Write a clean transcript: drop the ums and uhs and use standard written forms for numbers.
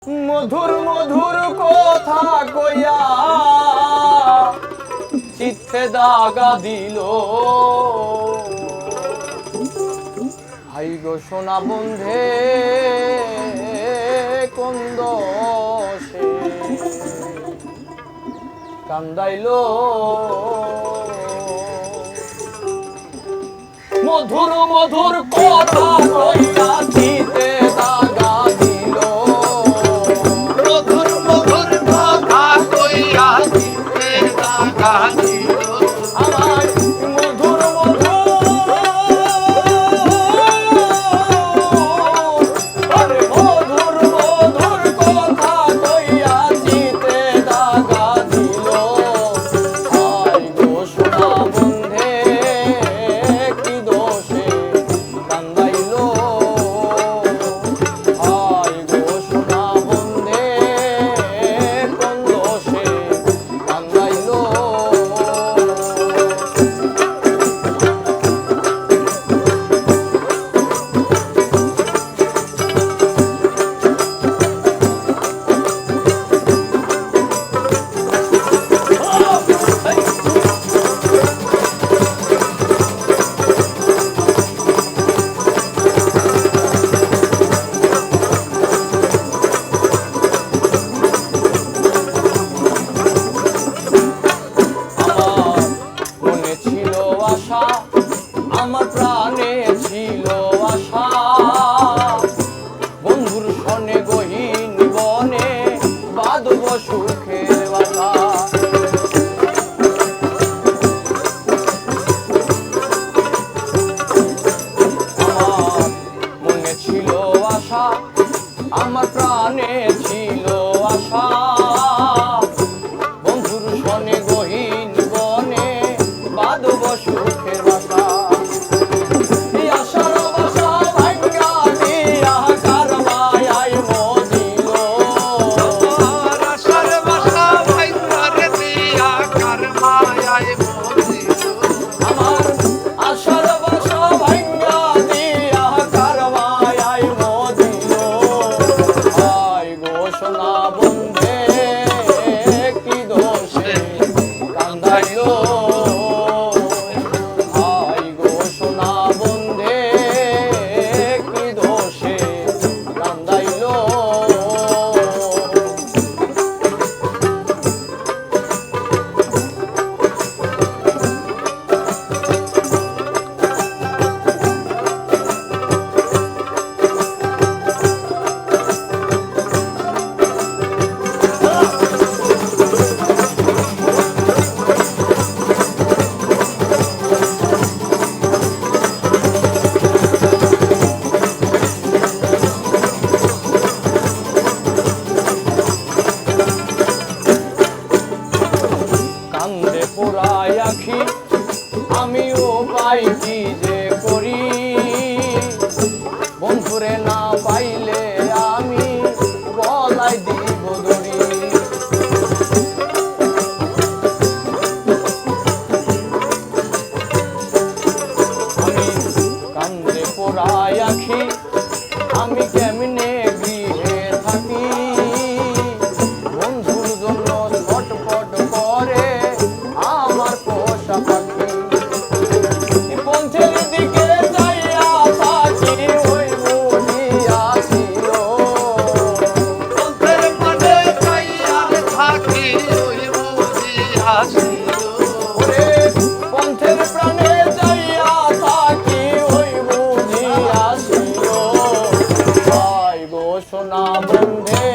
মধুর মধুর কথা কইয়া চিত্তে দাগা দিল। ভাই গো সোনা বন্ধে কোন দোষে কান্দাইলো। মধুর মধুর কথা কইয়া চিত্তে দাগা দিল। মধুর মধুর কথা কইয়া চিত্তে দাগা দিল। আমার মধুর মধুর মধুর কথা কইয়া চিত্তে দাগা দিল। আই গো সোনা বন্ধে কি দোষে কান্দাইলো। আই গো সোনা বন্ধে কোন দোষে কান্দাইলো। আমার প্রাণে ছিল আশা বন্ধুর সনে গহীন বনে বাঁধব সুখের বাসা। আমার মনে ছিল আশা, আমার প্রাণে ছিল আশা বন্ধুর সনে গহীন বনে বাঁধব সুখের বাসা। কান্দে পোড়ায় আখি আমিও পাই কি যে করি। বন্ধুরে না পাইলে আমি গলায় দিব দড়ি। আমি কান্দে পোড়ায় আখি আমি কেমনে গৃহে থাকি। বন্ধুর জন্য ছটফট করে আমার পোষা পাখি। পন্থের দিকে যাইয়া থাকি ওই বুঝিয়াছিল। পন্থের মনে যাইয়া থাকি ওই বুঝিয়াছিল। ওরে পন্থের প্রাণে যাইয়া থাকি ওই বুঝিয়াছিল। আই গো সোনা বন্ধে